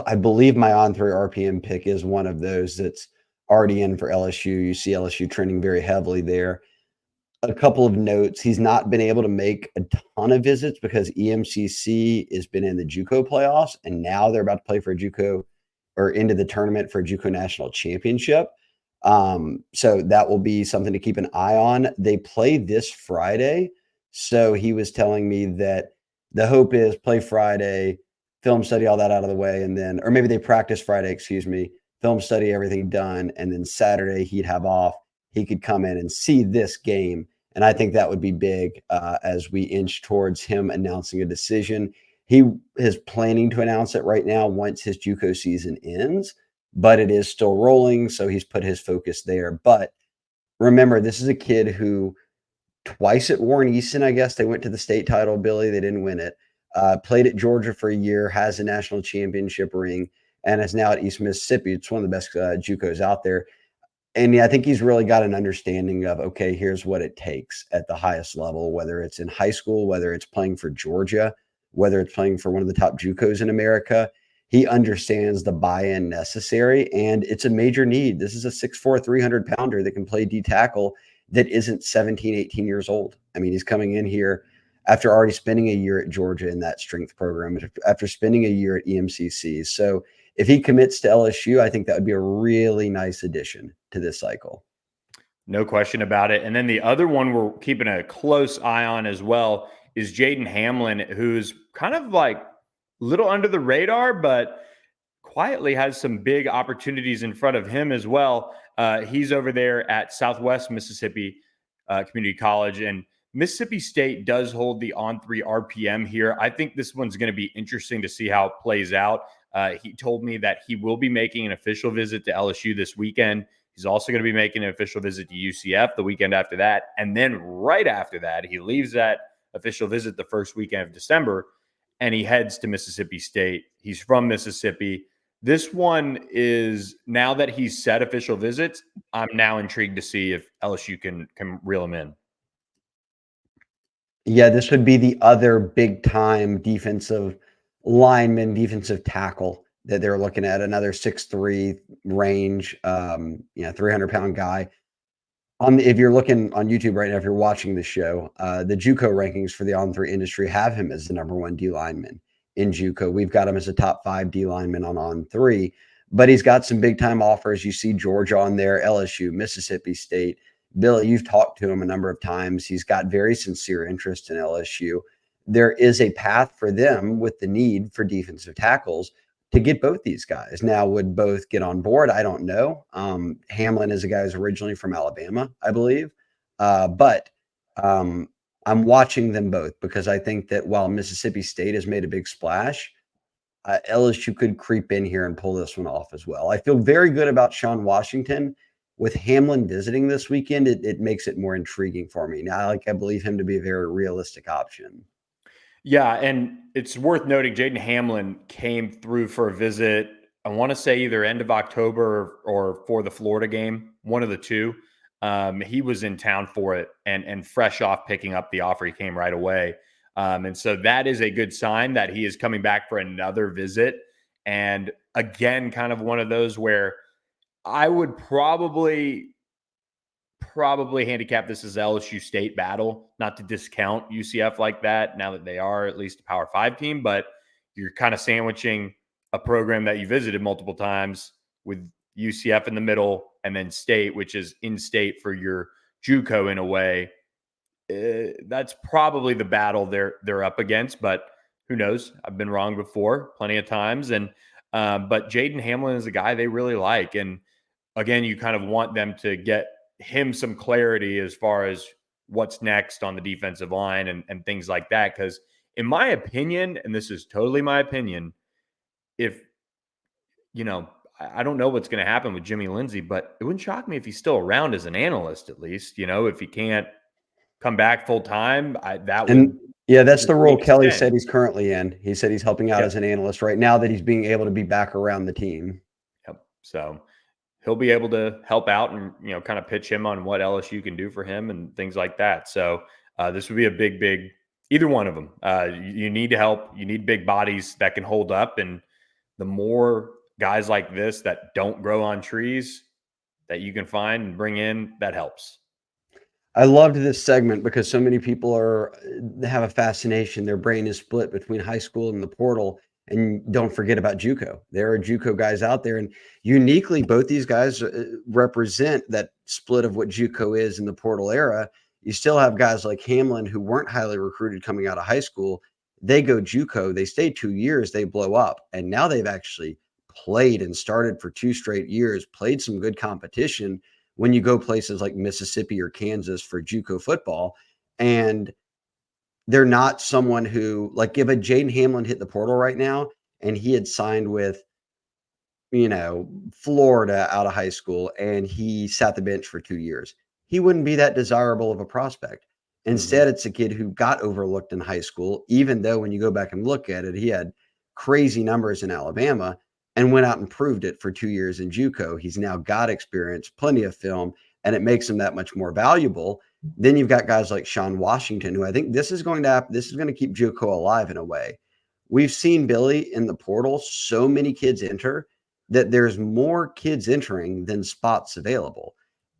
Speaker 2: I believe my on 3 RPM pick is one of those that's already in for LSU. You see LSU trending very heavily there. A couple of notes. He's not been able to make a ton of visits because EMCC has been in the JUCO playoffs, and now they're about to play for a JUCO or into the tournament for a JUCO national championship. So that will be something to keep an eye on. They play this Friday. So he was telling me that the hope is play Friday, film study, all that out of the way. And then, or maybe they practice Friday, film study, everything done. And then Saturday he'd have off. He could come in and see this game. And I think that would be big as we inch towards him announcing a decision. He is planning to announce it right now once his JUCO season ends, but it is still rolling. So he's put his focus there. But remember, this is a kid who twice at Warren Easton, I guess they went to the state title, Billy. They didn't win it. Played at Georgia for a year, has a national championship ring, and is now at East Mississippi. It's one of the best JUCOs out there. And yeah, I think he's really got an understanding of, okay, here's what it takes at the highest level, whether it's in high school, whether it's playing for Georgia, whether it's playing for one of the top JUCOs in America. He understands the buy-in necessary, and it's a major need. This is a 6'4", 300-pounder that can play D-tackle that isn't 17, 18 years old. I mean, he's coming in here after already spending a year at Georgia in that strength program, after spending a year at EMCC. So if he commits to LSU, I think that would be a really nice addition to this cycle.
Speaker 1: No question about it. And then the other one we're keeping a close eye on as well is Jaden Hamlin, who's kind of like a little under the radar, but quietly has some big opportunities in front of him as well. He's over there at Southwest Mississippi Community College, and Mississippi State does hold the on 3 RPM here. I think this one's going to be interesting to see how it plays out. He told me that he will be making an official visit to LSU this weekend. He's also going to be making an official visit to UCF the weekend after that. And then right after that, he leaves that official visit the first weekend of December, and he heads to Mississippi State. He's from Mississippi. This one is, now that he's set official visits, I'm now intrigued to see if LSU can reel him in.
Speaker 2: Yeah, this would be the other big-time defensive lineman, defensive tackle that they're looking at, another 6'3" range, 300-pound guy. If you're looking on YouTube right now, if you're watching the show, the JUCO rankings for the on-3 industry have him as the number 1 D lineman in JUCO. We've got him as a top 5 D lineman on 3, but he's got some big-time offers. You see Georgia on there, LSU, Mississippi State. Billy, you've talked to him a number of times. He's got very sincere interest in LSU. There is a path for them with the need for defensive tackles to get both these guys. Now, would both get on board? I don't know. Hamlin is a guy who's originally from Alabama, I believe. But I'm watching them both because I think that while Mississippi State has made a big splash, LSU could creep in here and pull this one off as well. I feel very good about Sean Washington. With Hamlin visiting this weekend, it makes it more intriguing for me. Now, I believe him to be a very realistic option.
Speaker 1: Yeah, and it's worth noting Jaden Hamlin came through for a visit, I want to say either end of October or for the Florida game, one of the two. He was in town for it and fresh off picking up the offer, he came right away. And so that is a good sign that he is coming back for another visit. And again, kind of one of those where I would probably handicap this as LSU State battle, not to discount UCF like that now that they are at least a Power 5 team, but you're kind of sandwiching a program that you visited multiple times with UCF in the middle and then State, which is in state for your JUCO in a way. That's probably the battle they're up against, but who knows? I've been wrong before plenty of times. And but Jaden Hamlin is a guy they really like. And again, you kind of want them to get him some clarity as far as what's next on the defensive line and things like that. Because in my opinion, and this is totally my opinion, if I don't know what's going to happen with Jimmy Lindsey, but it wouldn't shock me if he's still around as an analyst, at least, if he can't come back full time, that would
Speaker 2: And yeah, that's the role Kelly
Speaker 1: extend.
Speaker 2: said he's currently in. He said he's helping out as an analyst right now that he's being able to be back around the team.
Speaker 1: Yep. So he'll be able to help out and, kind of pitch him on what LSU can do for him and things like that. So this would be a big, either one of them. You need to help. You need big bodies that can hold up. And the more guys like this that don't grow on trees that you can find and bring in, that helps.
Speaker 2: I loved this segment because so many people have a fascination. Their brain is split between high school and the portal. And don't forget about JUCO. There are JUCO guys out there, and uniquely, both these guys represent that split of what JUCO is in the portal era. You still have guys like Hamlin who weren't highly recruited coming out of high school. They go JUCO, they stay 2 years, they blow up, and now they've actually played and started for 2 straight years, played some good competition when you go places like Mississippi or Kansas for JUCO football. And they're not someone who, like, if a Jaden Hamlin hit the portal right now and he had signed with, Florida out of high school and he sat the bench for 2 years, he wouldn't be that desirable of a prospect. Instead, it's a kid who got overlooked in high school, even though when you go back and look at it, he had crazy numbers in Alabama and went out and proved it for 2 years in JUCO. He's now got experience, plenty of film, and it makes him that much more valuable. Then you've got guys like Sean Washington, who I think this is going to happen. This is going to keep JUCO alive in a way. We've seen Billy in the portal, so many kids enter that there's more kids entering than spots available.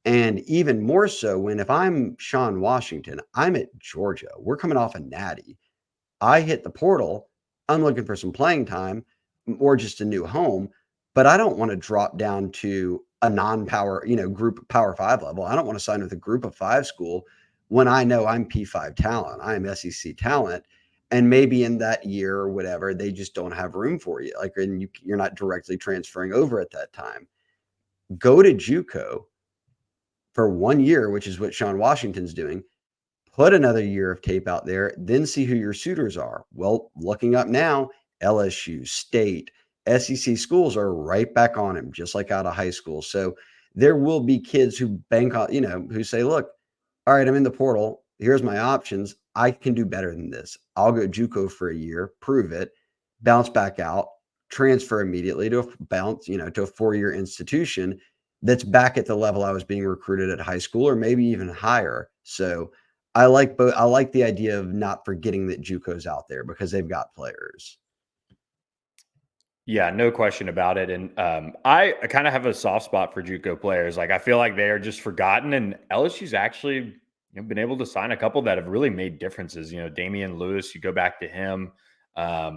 Speaker 2: And even more so when, if I'm Sean Washington, I'm at Georgia, we're coming off a natty. I hit the portal, I'm looking for some playing time or just a new home, but I don't want to drop down to a non-power, group Power 5 level. I don't want to sign with a group of 5 school when I know I'm P5 talent, I'm SEC talent, and maybe in that year or whatever, they just don't have room for you. Like, and you're not directly transferring over at that time. Go to JUCO for 1 year, which is what Sean Washington's doing. Put another year of tape out there, then see who your suitors are. Well, looking up now, LSU, State, SEC schools are right back on him, just like out of high school. So there will be kids who bank on, who say, look, all right, I'm in the portal. Here's my options. I can do better than this. I'll go JUCO for a year, prove it, bounce back out, transfer immediately to a 4-year institution that's back at the level I was being recruited at high school, or maybe even higher. So I like both. I like the idea of not forgetting that JUCO's out there because they've got players.
Speaker 1: Yeah, no question about it. And I kind of have a soft spot for JUCO players. Like, I feel like they are just forgotten, and LSU's actually been able to sign a couple that have really made differences. Damian Lewis, you go back to him. There are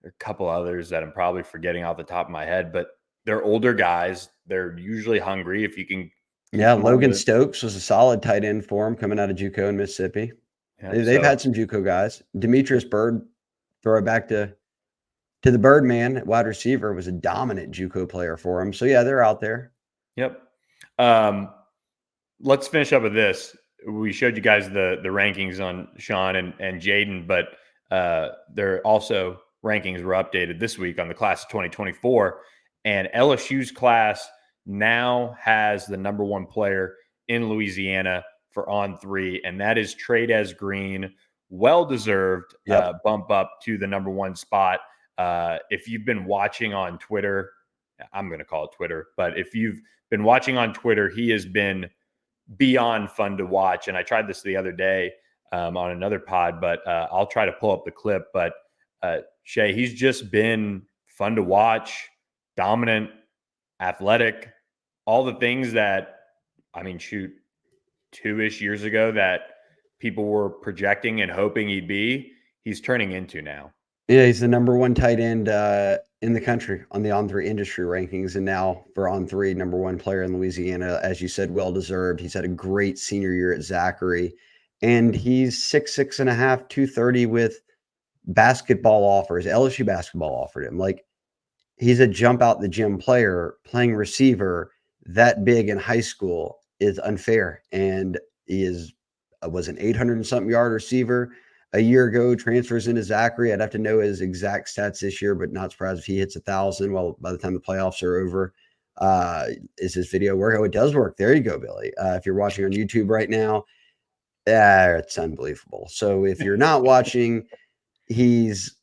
Speaker 1: a couple others that I'm probably forgetting off the top of my head, but they're older guys. They're usually hungry. If you can,
Speaker 2: Yeah, Logan Stokes was a solid tight end for him coming out of JUCO in Mississippi.
Speaker 1: Yep,
Speaker 2: They've had some JUCO guys. Demetrius Byrd, throw it back to the Birdman, wide receiver, was a dominant JUCO player for him. So yeah, they're out there.
Speaker 1: Yep. Let's finish up with this. We showed you guys the rankings on Sean and Jaden, but their also rankings were updated this week on the class of 2024. And LSU's class now has the number 1 player in Louisiana for On3, and that is Tryas Green. Well-deserved bump up to the number 1 spot. If you've been watching on Twitter, I'm going to call it Twitter, but if you've been watching on Twitter, he has been beyond fun to watch. And I tried this the other day on another pod, but I'll try to pull up the clip. But Shea, he's just been fun to watch, dominant, athletic, all the things that, I mean, shoot, 2-ish years ago that people were projecting and hoping he'd be, he's turning into now.
Speaker 2: Yeah, he's the number one tight end in the country on the On3 industry rankings. And now for On3, number one player in Louisiana, as you said, well deserved. He's had a great senior year at Zachary. And he's 6'6.5", 230 with basketball offers. LSU basketball offered him. Like, he's a jump out the gym player. Playing receiver that big in high school is unfair. And he was an 800 and something yard receiver a year ago, transfers into Zachary. I'd have to know his exact stats this year, but not surprised if he hits 1,000. Well, by the time the playoffs are over, is his video work? Oh, it does work. There you go, Billy. If you're watching on YouTube right now, it's unbelievable. So if you're not watching, he's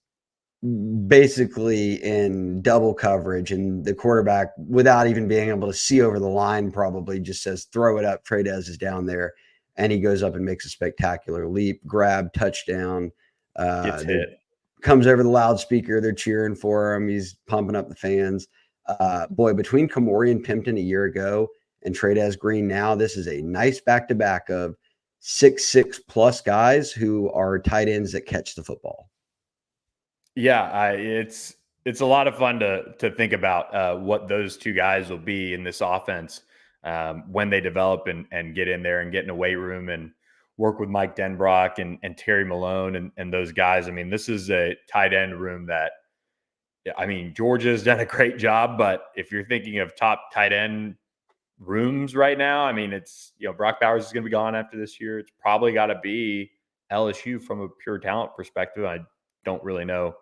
Speaker 2: basically in double coverage, and the quarterback, without even being able to see over the line, probably just says, throw it up. Tryas is down there. And he goes up and makes a spectacular leap, grab, touchdown.
Speaker 1: Gets hit.
Speaker 2: Comes over the loudspeaker. They're cheering for him. He's pumping up the fans. Boy, between Kamori and Pimpton a year ago and Tryas Green now, this is a nice back-to-back of 6'6" plus guys who are tight ends that catch the football.
Speaker 1: Yeah, it's a lot of fun to think about what those two guys will be in this offense when they develop and get in there and get in a weight room and work with Mike Denbrock and Terry Malone and those guys. I mean, this is a tight end room that, I mean, Georgia's done a great job, but if you're thinking of top tight end rooms right now, I mean, it's, Brock Bowers is going to be gone after this year. It's probably got to be LSU from a pure talent perspective. I don't really know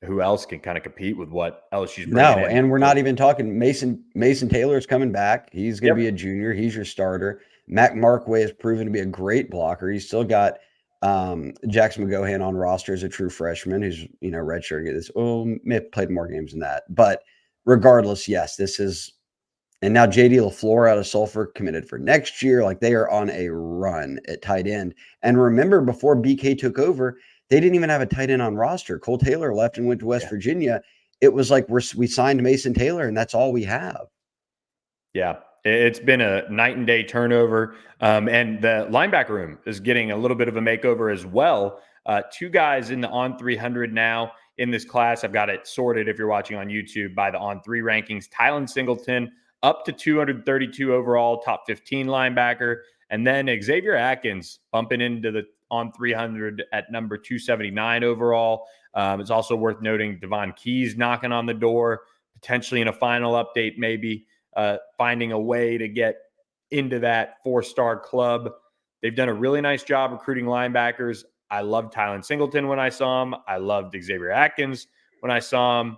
Speaker 1: who else can kind of compete with what LSU's bringing in.
Speaker 2: And we're not even talking Mason Taylor's coming back. He's going to be a junior. He's your starter. Mac Markway has proven to be a great blocker. He's still got Jackson McGohan on roster as a true freshman who's, redshirting this. Oh, may have played more games than that. But regardless, yes, this is. And now JD LaFleur out of Sulphur committed for next year. Like, they are on a run at tight end. And remember, before BK took over, they didn't even have a tight end on roster. Cole Taylor left and went to West Virginia. It was like we signed Mason Taylor, and that's all we have.
Speaker 1: Yeah, it's been a night and day turnover. And the linebacker room is getting a little bit of a makeover as well. Two guys in the on 300 now in this class. I've got it sorted, if you're watching on YouTube, by the on 3 rankings. Tylen Singleton up to 232 overall, top 15 linebacker. And then Xavier Atkins bumping into the on 300 at number 279 overall. It's also worth noting Devon Keys knocking on the door, potentially in a final update, maybe finding a way to get into that 4-star club. They've done a really nice job recruiting linebackers. I loved Tylen Singleton when I saw him. I loved Xavier Atkins when I saw him.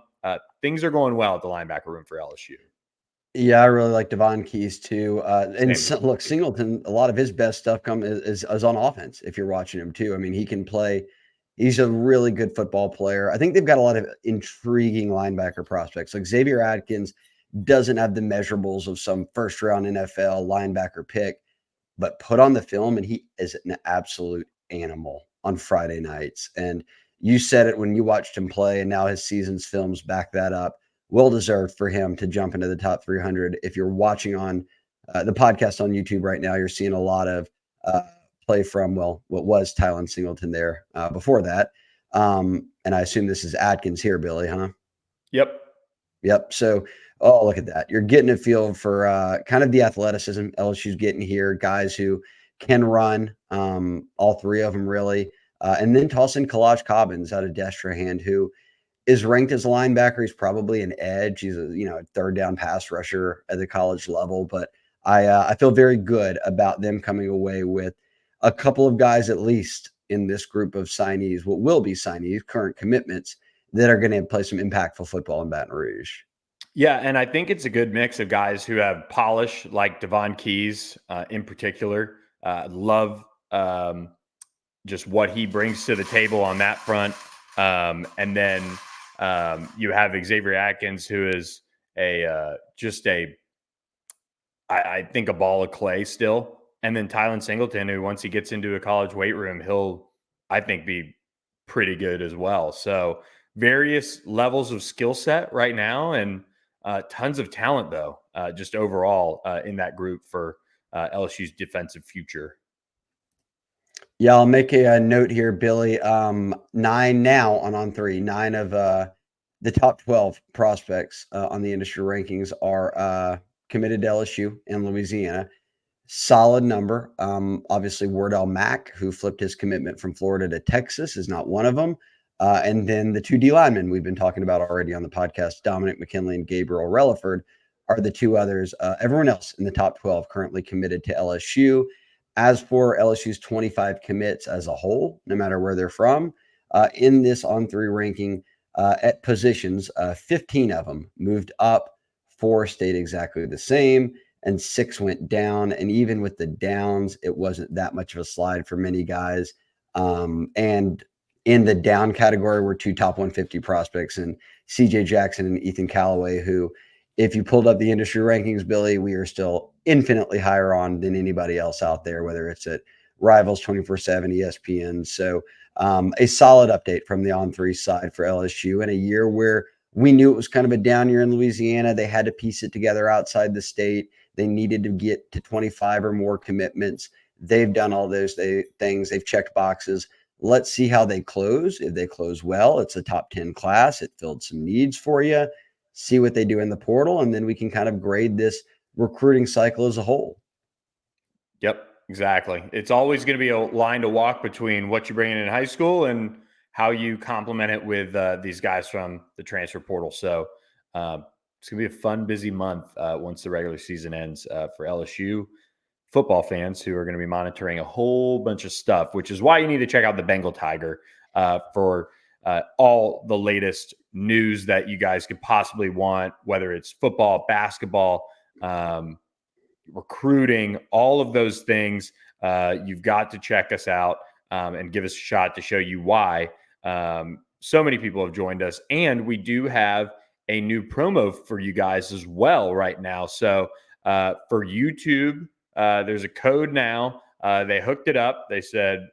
Speaker 1: Things are going well at the linebacker room for LSU.
Speaker 2: Yeah, I really like Devon Keys too. Look, Singleton, a lot of his best stuff is on offense. If you're watching him too, I mean, he can play. He's a really good football player. I think they've got a lot of intriguing linebacker prospects. Like, Xavier Atkins doesn't have the measurables of some first-round NFL linebacker pick, but put on the film, and he is an absolute animal on Friday nights. And you said it when you watched him play, and now his season's films back that up. Well deserved for him to jump into the top 300. If you're watching on the podcast on YouTube right now, you're seeing a lot of play from, what was Tylen Singleton there before that. And I assume this is Atkins here, Billy, huh? Yep. So, look at that. You're getting a feel for kind of the athleticism LSU's getting here, guys who can run, all three of them really. And then toss in Kalaj Cobbins out of Destrehan, who is ranked as a linebacker. He's probably an edge. He's a third down pass rusher at the college level. But I feel very good about them coming away with a couple of guys at least in this group of signees, what will be signees, current commitments, that are going to play some impactful football in Baton Rouge.
Speaker 1: Yeah, and I think it's a good mix of guys who have polish, like Devon Keys in particular. Love just what he brings to the table on that front. And then you have Xavier Atkins, who is I think, a ball of clay still. And then Tylen Singleton, who once he gets into a college weight room, he'll, I think, be pretty good as well. So various levels of skill set right now, and tons of talent though, just overall in that group for LSU's defensive future.
Speaker 2: Yeah, I'll make a note here, Billy. 9 now on 3. 9 of the top 12 prospects on the industry rankings are committed to LSU in Louisiana. Solid number. Obviously, Wardell Mack, who flipped his commitment from Florida to Texas, is not one of them. And then the 2 D linemen we've been talking about already on the podcast, Dominic McKinley and Gabriel Relaford, are the 2 others. Everyone else in the top 12 currently committed to LSU. As for LSU's 25 commits as a whole, no matter where they're from, in this On3 ranking at positions, 15 of them moved up, 4 stayed exactly the same, and 6 went down. And even with the downs, it wasn't that much of a slide for many guys. And in the down category were 2 top 150 prospects, and CJ Jackson and Ethan Callaway, who, if you pulled up the industry rankings, Billy, we are still infinitely higher on than anybody else out there, whether it's at Rivals 24/7, ESPN. So a solid update from the On3 side for LSU in a year where we knew it was kind of a down year in Louisiana. They had to piece it together outside the state. They needed to get to 25 or more commitments. They've done all those things. They've checked boxes. Let's see how they close. If they close well, it's a top 10 class. It filled some needs for you. See what they do in the portal, and then we can kind of grade this recruiting cycle as a whole.
Speaker 1: Yep, exactly. It's always going to be a line to walk between what you bring in high school and how you complement it with these guys from the transfer portal. So it's going to be a fun, busy month once the regular season ends for LSU football fans who are going to be monitoring a whole bunch of stuff, which is why you need to check out the Bengal Tiger for all the latest news that you guys could possibly want, whether it's football, basketball, recruiting, all of those things. You've got to check us out and give us a shot to show you why so many people have joined us. And we do have a new promo for you guys as well right now. So for YouTube, there's a code now. They hooked it up. They said,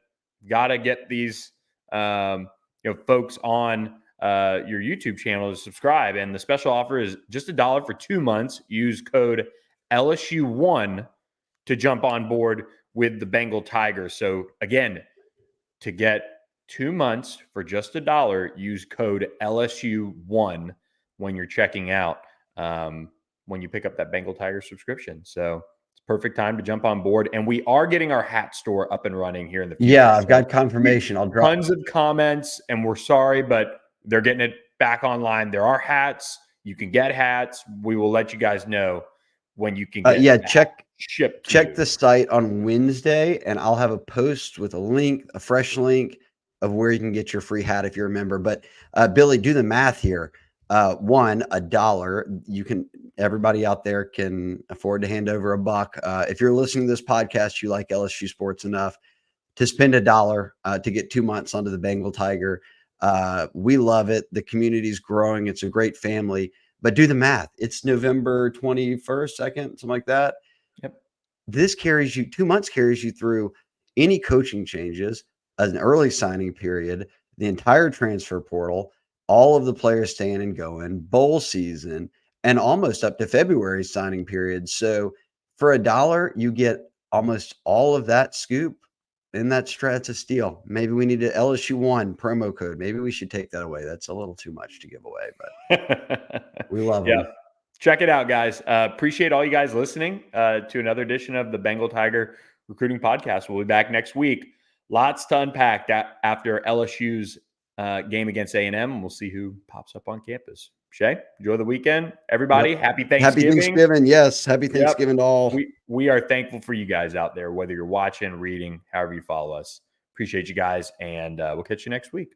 Speaker 1: gotta get these folks on your YouTube channel to subscribe. And the special offer is just $1 for 2 months. Use code LSU1 to jump on board with the Bengal Tigers. So again, to get 2 months for just $1, use code LSU1 when you're checking out, when you pick up that Bengal Tiger subscription. So it's perfect time to jump on board. And we are getting our hat store up and running here in the future.
Speaker 2: Yeah, I've got confirmation. I'll drop
Speaker 1: tons of comments, and we're sorry, but they're getting it back online. There are hats. You can get hats. We will let you guys know when you can get shipped.
Speaker 2: Check the site on Wednesday, and I'll have a post with a link, a fresh link of where you can get your free hat if you're a member. But Billy, do the math here. $1, you can, everybody out there can afford to hand over $1. If you're listening to this podcast, you like LSU sports enough to spend $1 to get 2 months onto the Bengal Tiger. We love it. The community's growing. It's a great family. But do the math. It's November 21st, 2nd, something like that.
Speaker 1: Yep.
Speaker 2: This carries you, 2 months carries you through any coaching changes, an early signing period, the entire transfer portal, all of the players staying and going, bowl season, and almost up to February signing period. So for $1, you get almost all of that scoop. And that's a steal. Maybe we need an LSU1 promo code. Maybe we should take that away. That's a little too much to give away, but we love them.
Speaker 1: Check it out, guys. Appreciate all you guys listening to another edition of the Bengal Tiger Recruiting Podcast. We'll be back next week. Lots to unpack after LSU's game against A&M. We'll see who pops up on campus. Shea, enjoy the weekend. Everybody, Happy Thanksgiving.
Speaker 2: Happy Thanksgiving. Yes, happy Thanksgiving to all.
Speaker 1: We are thankful for you guys out there, whether you're watching, reading, however you follow us. Appreciate you guys, and we'll catch you next week.